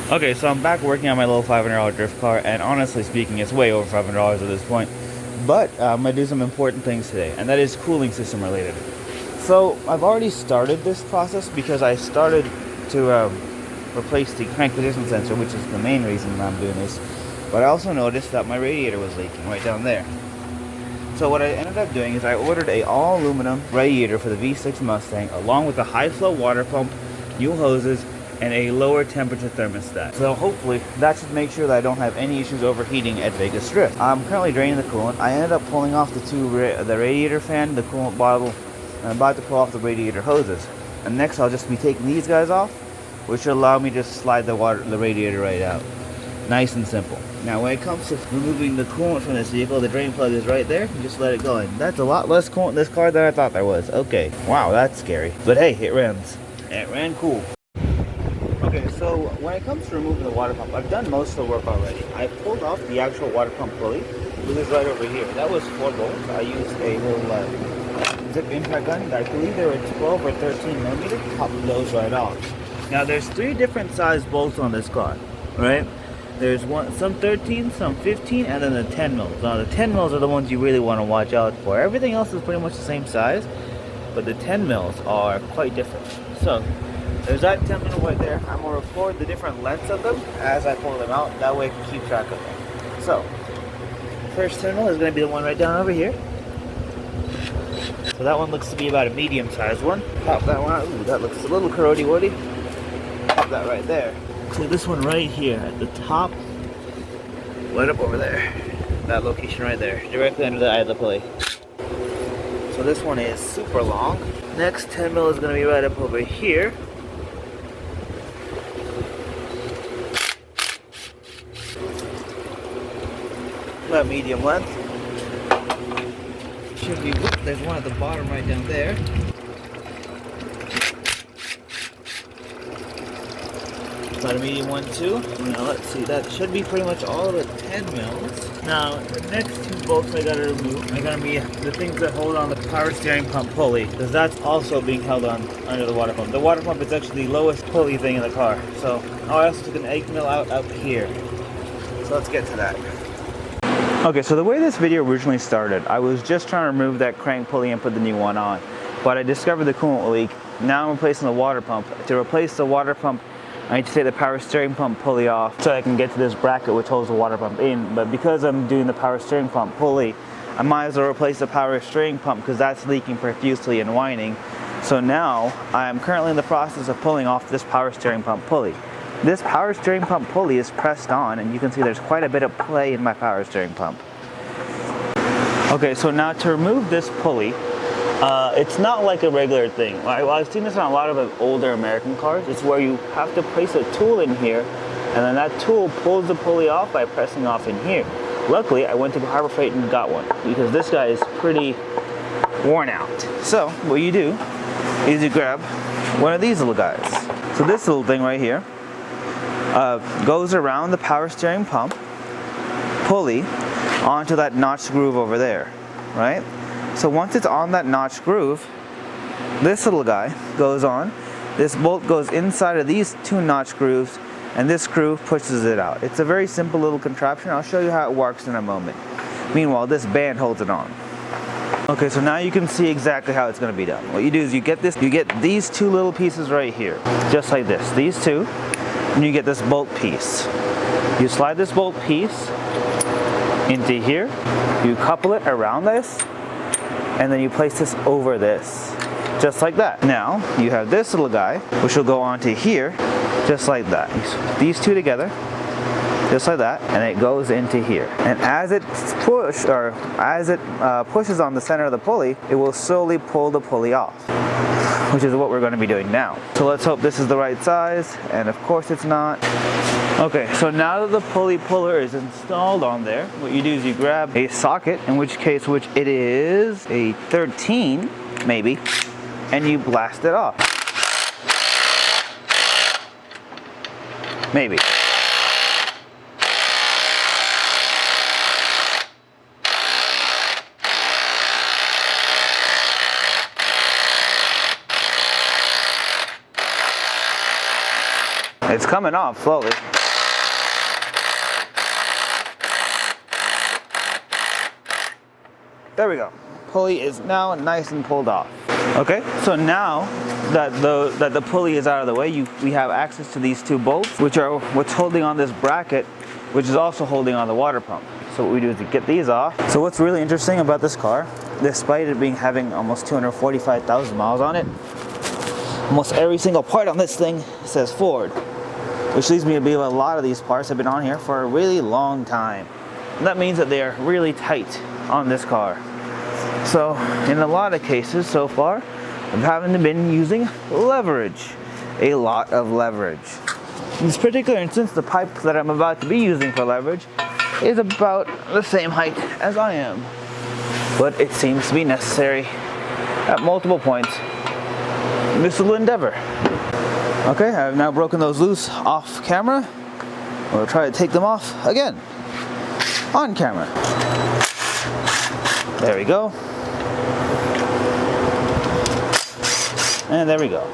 Okay, so I'm back working on my little $500 drift car, and honestly speaking, it's way over $500 at this point. But I'm going to do some important things today, and that is cooling system related. So I've already started this process because I started to replace the crank position sensor, which is the main reason I'm doing this. But I also noticed that my radiator was leaking right down there. So what I ended up doing is I ordered a all aluminum radiator for the V6 Mustang, along with a high flow water pump, new hoses, and a lower temperature thermostat. So hopefully that should make sure that I don't have any issues overheating at Vegas Drift. I'm currently draining the coolant. I ended up pulling off the radiator fan, the coolant bottle, and I'm about to pull off the radiator hoses. And next I'll just be taking these guys off, which will allow me to slide the radiator right out. Nice and simple. Now when it comes to removing the coolant from this vehicle, the drain plug is right there. You just let it go in. That's a lot less coolant in this car than I thought there was. Okay, wow, that's scary. But hey, it runs. It ran cool. Okay, so when it comes to removing the water pump, I've done most of the work already. I pulled off the actual water pump pulley. It was right over here. That was 4 bolts. I used a little zip impact gun. I believe they were 12 or 13 millimeter. Pop those right off. Now there's 3 different size bolts on this car, right? There's some 13, some 15, and then the 10 mils. Now the 10 mils are the ones you really want to watch out for. Everything else is pretty much the same size, but the 10 mils are quite different. So there's that 10 mil right there. I'm going to record the different lengths of them as I pull them out. That way I can keep track of them. So, first 10 mil is going to be the one right down over here. So that one looks to be about a medium sized one. Pop that one out. Ooh, that looks a little corrody-woody. Pop that right there. So this one right here at the top, right up over there. That location right there, directly under the eye of the pulley. So this one is super long. Next 10 mil is going to be right up over here. About medium length. Should be, whoop, there's one at the bottom right down there. About a medium one too. Now let's see, that should be pretty much all of the 10 mils. Now the next 2 bolts I gotta remove are gonna be the things that hold on the power steering pump pulley, because that's also being held on under the water pump. The water pump is actually the lowest pulley thing in the car. So I also took an 8 mil out up here. So let's get to that. Okay, so the way this video originally started, I was just trying to remove that crank pulley and put the new one on. But I discovered the coolant leak. Now I'm replacing the water pump. To replace the water pump, I need to take the power steering pump pulley off so I can get to this bracket which holds the water pump in. But because I'm doing the power steering pump pulley, I might as well replace the power steering pump because that's leaking profusely and whining. So now I am currently in the process of pulling off this power steering pump pulley. This power steering pump pulley is pressed on, and you can see there's quite a bit of play in my power steering pump. Okay, so now to remove this pulley, it's not like a regular thing. I've seen this on a lot of older American cars. It's where you have to place a tool in here, and then that tool pulls the pulley off by pressing off in here. Luckily, I went to Harbor Freight and got one, because this guy is pretty worn out. So what you do is you grab one of these little guys. So this little thing right here goes around the power steering pump pulley onto that notch groove over there, right? So once it's on that notch groove, this little guy goes on. This bolt goes inside of these 2 notch grooves, and this groove pushes it out. It's a very simple little contraption. I'll show you how it works in a moment. Meanwhile, this band holds it on. Okay, so now you can see exactly how it's going to be done. What you do is you get these 2 little pieces right here, just like this. These 2, and you get this bolt piece. You slide this bolt piece into here. You couple it around this, and then you place this over this, just like that. Now you have this little guy, which will go onto here, just like that. These 2 together, just like that, and it goes into here. And as it pushes on the center of the pulley, it will slowly pull the pulley off, which is what we're going to be doing now. So let's hope this is the right size, and of course it's not. Okay, so now that the pulley puller is installed on there, what you do is you grab a socket, in which it is a 13, maybe, and you blast it off. Maybe. It's coming off slowly. There we go. Pulley is now nice and pulled off. Okay, so now that the pulley is out of the way, we have access to these two bolts, which are what's holding on this bracket, which is also holding on the water pump. So what we do is to get these off. So what's really interesting about this car, despite it having almost 245,000 miles on it, almost every single part on this thing says Ford, which leads me to believe a lot of these parts have been on here for a really long time. And that means that they are really tight on this car. So in a lot of cases so far, I haven't been using leverage, a lot of leverage. In this particular instance, the pipe that I'm about to be using for leverage is about the same height as I am, but it seems to be necessary at multiple points in this little endeavor. Okay, I've now broken those loose off camera. We'll try to take them off again on camera. There we go. And there we go.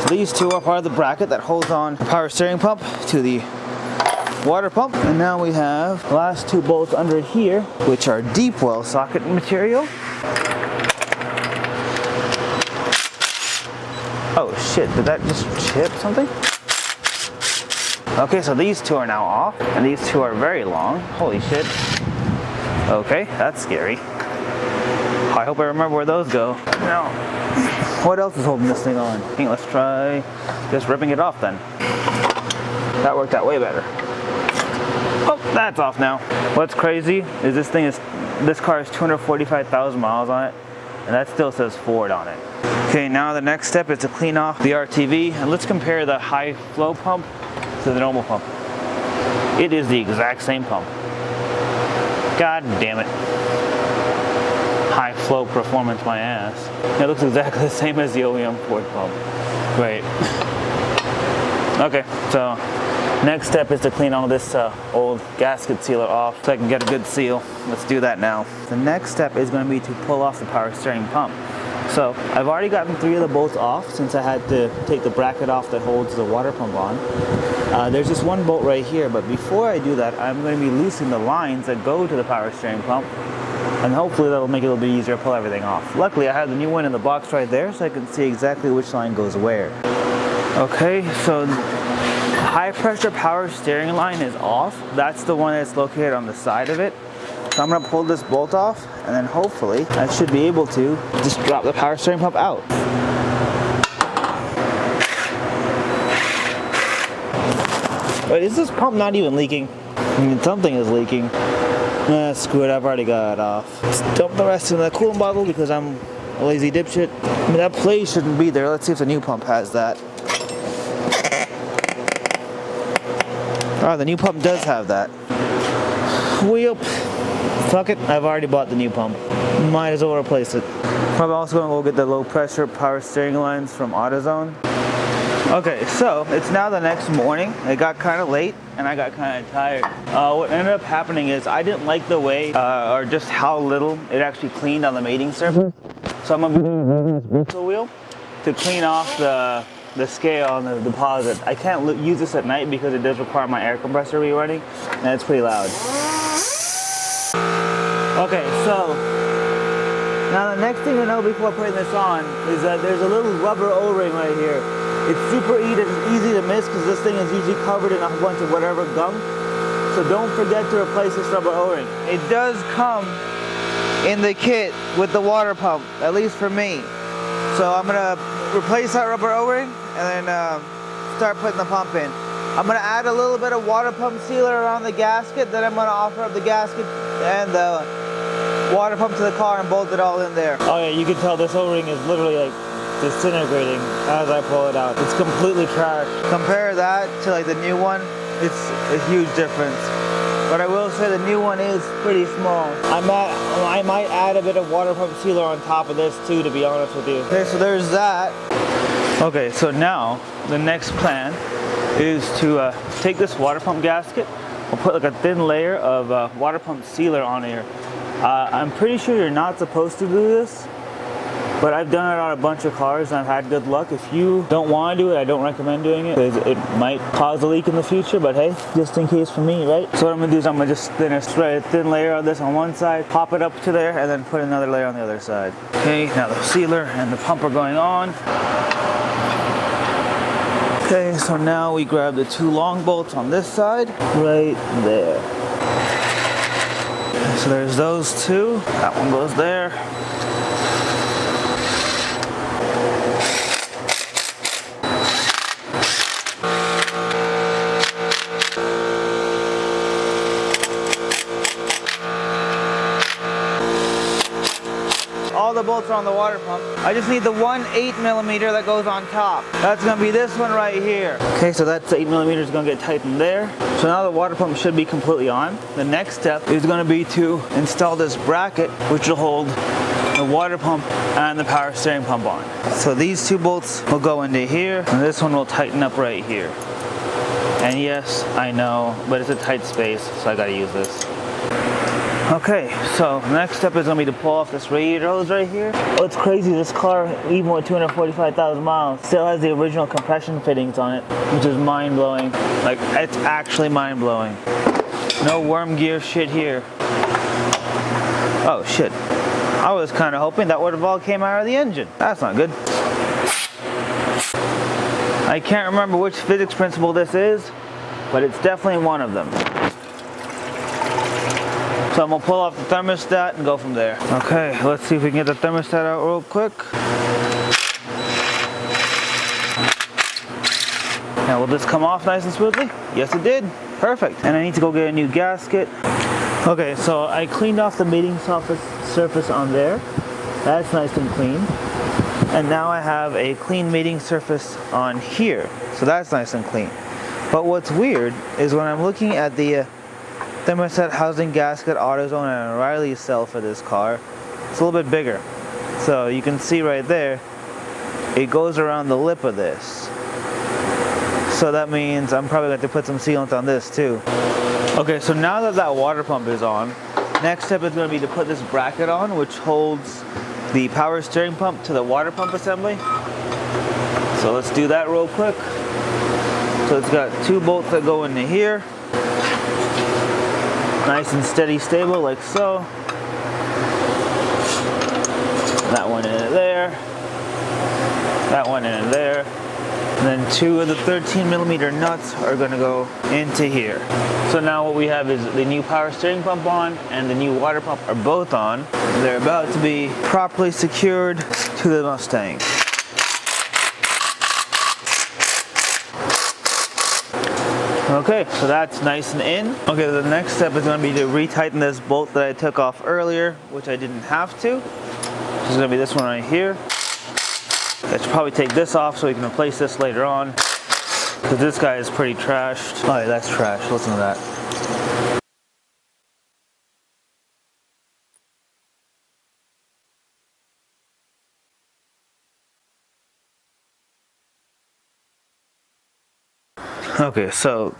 So these two are part of the bracket that holds on the power steering pump to the water pump. And now we have the last two bolts under here, which are deep well socket material. Oh shit, did that just chip something? Okay, so these two are now off, and these two are very long. Holy shit. Okay, that's scary. I hope I remember where those go. Now, what else is holding this thing on? I think let's try just ripping it off then. That worked out way better. Oh, that's off now. What's crazy is this car has 245,000 miles on it, and that still says Ford on it. Okay, now the next step is to clean off the RTV, and let's compare the high flow pump to the normal pump. It is the exact same pump. God damn it. High flow performance, my ass. It looks exactly the same as the OEM Ford pump. Great. Okay, so next step is to clean all this old gasket sealer off so I can get a good seal. Let's do that now. The next step is going to be to pull off the power steering pump. So I've already gotten 3 of the bolts off since I had to take the bracket off that holds the water pump on. There's just one bolt right here, but before I do that, I'm going to be loosening the lines that go to the power steering pump, and hopefully that'll make it a little bit easier to pull everything off. Luckily, I have the new one in the box right there, so I can see exactly which line goes where. Okay, so high pressure power steering line is off. That's the one that's located on the side of it. So I'm gonna pull this bolt off, and then hopefully I should be able to just drop the power steering pump out. Wait, is this pump not even leaking? I mean, something is leaking. Screw it, I've already got it off. Let's dump the rest in the coolant bottle because I'm a lazy dipshit. I mean, that plate shouldn't be there. Let's see if the new pump has that. Oh, the new pump does have that. Whoop. Fuck it, I've already bought the new pump. Might as well replace it. Probably also gonna go get the low pressure power steering lines from AutoZone. Okay, so it's now the next morning. It got kind of late and I got kind of tired. What ended up happening is I didn't like the way or just how little it actually cleaned on the mating surface. So I'm gonna be using this bristle wheel to clean off the scale on the deposit. I can't use this at night because it does require my air compressor rerunning, and it's pretty loud. Okay, so now the next thing to know before putting this on is that there's a little rubber O-ring right here. It's super easy to miss because this thing is usually covered in a bunch of whatever gunk. So don't forget to replace this rubber O-ring. It does come in the kit with the water pump, at least for me. So I'm gonna replace that rubber O-ring and then start putting the pump in. I'm gonna add a little bit of water pump sealer around the gasket, then I'm gonna offer up the gasket and the water pump to the car and bolt it all in there. Oh yeah, you can tell this O-ring is literally like disintegrating as I pull it out. It's completely trash. Compare that to like the new one, it's a huge difference. But I will say the new one is pretty small. I might add a bit of water pump sealer on top of this too, to be honest with you. Okay, so there's that. Okay, so now the next plan is to take this water pump gasket. We'll put like a thin layer of water pump sealer on here. I'm pretty sure you're not supposed to do this, But I've done it on a bunch of cars and I've had good luck. If you don't want to do it, I don't recommend doing it because it might cause a leak in the future, but hey, just in case for me, right? So what I'm gonna do is I'm gonna just spray a thin layer of this on one side, pop it up to there, and then put another layer on the other side. Okay, now the sealer and the pump are going on. Okay, so now we grab the 2 long bolts on this side, right there. So there's those 2, that one goes there. All the bolts are on the water pump. I just need the 1 8mm that goes on top. That's gonna be this one right here. Okay, so that's 8mm is gonna get tightened there. So now the water pump should be completely on. The next step is gonna be to install this bracket, which will hold the water pump and the power steering pump on. So these 2 bolts will go into here, and this one will tighten up right here. And yes, I know, but it's a tight space, so I gotta use this. Okay, so next step is going to be to pull off this radiator hose right here. Oh, it's crazy, this car, even with 245,000 miles, still has the original compression fittings on it, which is mind-blowing. Like, it's actually mind-blowing. No worm gear shit here. Oh, shit. I was kind of hoping that would have all came out of the engine. That's not good. I can't remember which physics principle this is, but it's definitely one of them. So I'm gonna pull off the thermostat and go from there. Okay, let's see if we can get the thermostat out real quick. Now will this come off nice and smoothly? Yes it did, perfect. And I need to go get a new gasket. Okay, so I cleaned off the mating surface on there. That's nice and clean. And now I have a clean mating surface on here. So that's nice and clean. But what's weird is when I'm looking at the thermostat housing gasket AutoZone and O'Reilly cell for this car, it's a little bit bigger. So you can see right there, it goes around the lip of this. So that means I'm probably going to put some sealant on this too. Okay, so now that that water pump is on, next step is going to be to put this bracket on, which holds the power steering pump to the water pump assembly. So let's do that real quick. So it's got 2 bolts that go into here. Nice and steady, stable, like so. That one in there. That one in there. And then 2 of the 13mm nuts are gonna go into here. So now what we have is the new power steering pump on and the new water pump are both on. They're about to be properly secured to the Mustang. Okay, so that's nice and in. Okay, the next step is going to be to retighten this bolt that I took off earlier, which I didn't have to. This is going to be this one right here. I should probably take this off so we can replace this later on, because this guy is pretty trashed. Oh yeah, that's trash. Listen to that. Okay, so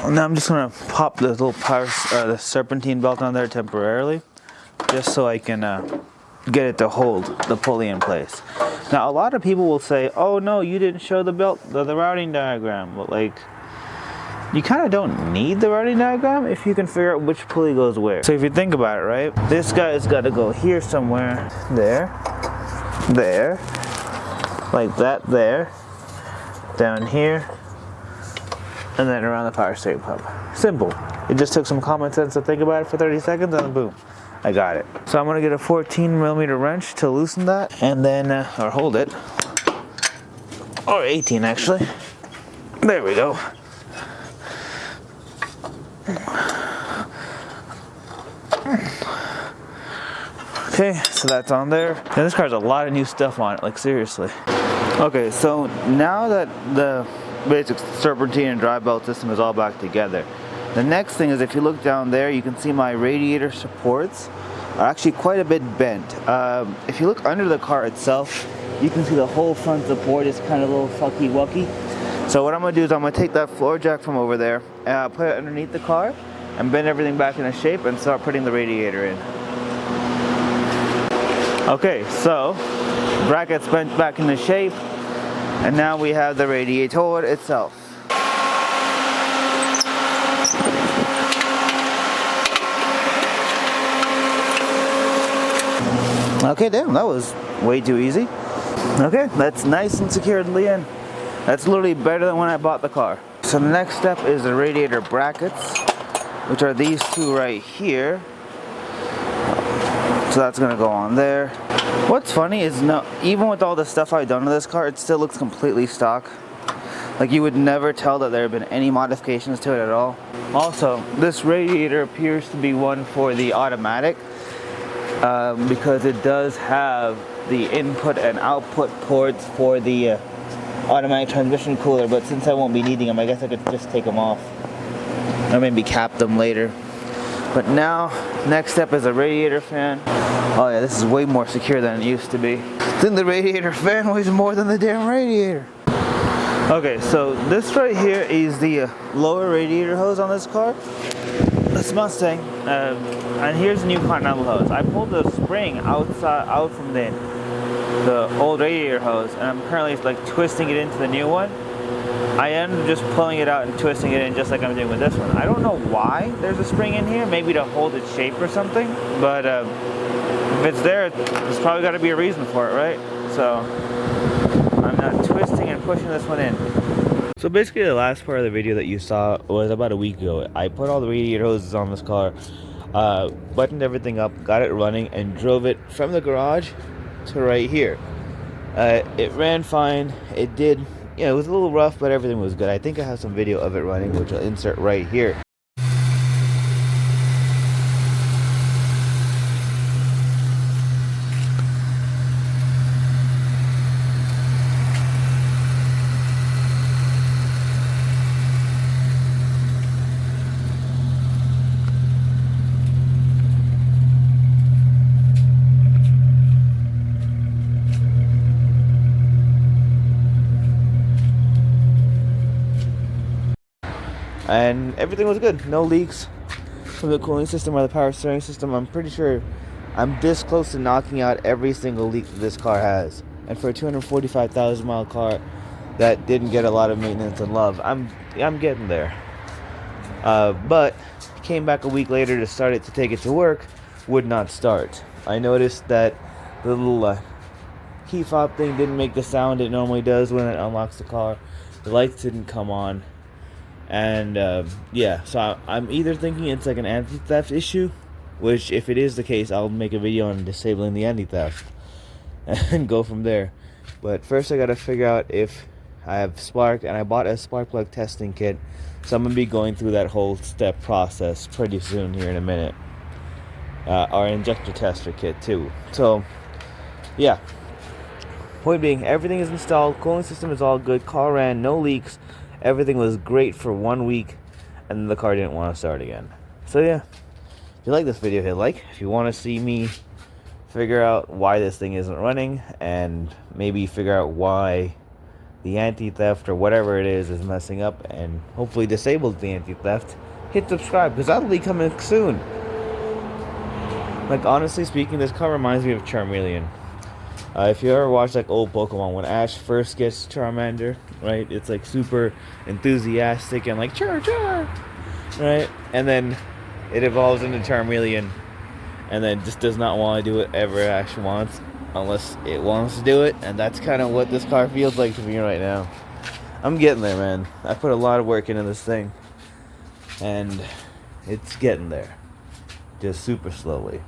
now I'm just gonna pop the little the serpentine belt on there temporarily, just so I can get it to hold the pulley in place. Now a lot of people will say, "Oh no, you didn't show the belt, the routing diagram." But like, you kind of don't need the routing diagram if you can figure out which pulley goes where. So if you think about it, right, this guy's got to go here somewhere, there, like that, there, down here, and then around the power steering pump. Simple. It just took some common sense to think about it for 30 seconds and then boom, I got it. So I'm gonna get a 14mm wrench to loosen that and then, or hold it, or 18 actually. There we go. Okay, so that's on there. Now this car has a lot of new stuff on it, like seriously. Okay, so now that the basic serpentine and drive belt system is all back together, the next thing is, if you look down there, you can see my radiator supports are actually quite a bit bent. If you look under the car itself, you can see the whole front support is kind of a little fucky wucky. So what I'm going to do is I'm going to take that floor jack from over there, put it underneath the car, and bend everything back into shape and start putting the radiator in. Okay, so brackets bent back into shape, and now we have the radiator itself. Okay, damn, that was way too easy. Okay, that's nice and securedly in. That's literally better than when I bought the car. So the next step is the radiator brackets, which are these two right here. So that's gonna go on there. What's funny is, no, even with all the stuff I've done to this car, it still looks completely stock. Like, you would never tell that there have been any modifications to it at all. Also, this radiator appears to be one for the automatic, because it does have the input and output ports for the automatic transmission cooler, but since I won't be needing them, I guess I could just take them off or maybe cap them later. But now, next step is a radiator fan. Oh yeah, this is way more secure than it used to be. Then the radiator fan weighs more than the damn radiator. Okay, so this right here is the lower radiator hose on this car. This Mustang, and here's the new continental hose. I pulled the spring out from the old radiator hose, and I'm currently like twisting it into the new one. I ended up just pulling it out and twisting it in just like I'm doing with this one. I don't know why there's a spring in here, maybe to hold its shape or something, but if it's there, there's probably got to be a reason for it, right? So I'm not twisting and pushing this one in. So basically the last part of the video that you saw was about a week ago. I put all the radiator hoses on this car, buttoned everything up, got it running, and drove it from the garage to right here. It ran fine. It did, it was a little rough, but everything was good. I think I have some video of it running, which I'll insert right here. And everything was good. No leaks from the cooling system or the power steering system. I'm pretty sure I'm this close to knocking out every single leak that this car has. And for a 245,000 mile car that didn't get a lot of maintenance and love, I'm getting there. But came back a week later to start it, to take it to work, would not start. I noticed that the little key fob thing didn't make the sound it normally does when it unlocks the car. The lights didn't come on. And yeah, so I'm either thinking it's like an anti-theft issue, which if it is the case, I'll make a video on disabling the anti-theft and go from there. But first I gotta figure out if I have spark, and I bought a spark plug testing kit, so I'm gonna be going through that whole step process pretty soon here in a minute. Our injector tester kit too. So yeah, point being, everything is installed, cooling system is all good, car ran, no leaks. Everything was great for 1 week, and then the car didn't want to start again. So yeah, if you like this video, hit like. If you want to see me figure out why this thing isn't running, and maybe figure out why the anti-theft or whatever it is messing up, and hopefully disables the anti-theft, hit subscribe, because that'll be coming soon. Like, honestly speaking, this car reminds me of Charmeleon. If you ever watch like old Pokemon, when Ash first gets Charmander, right, it's like super enthusiastic and like char, right, and then it evolves into Charmeleon, and then just does not want to do whatever Ash wants unless it wants to do it. And that's kind of what this car feels like to me right now. I'm getting there, man. I put a lot of work into this thing, and it's getting there, just super slowly.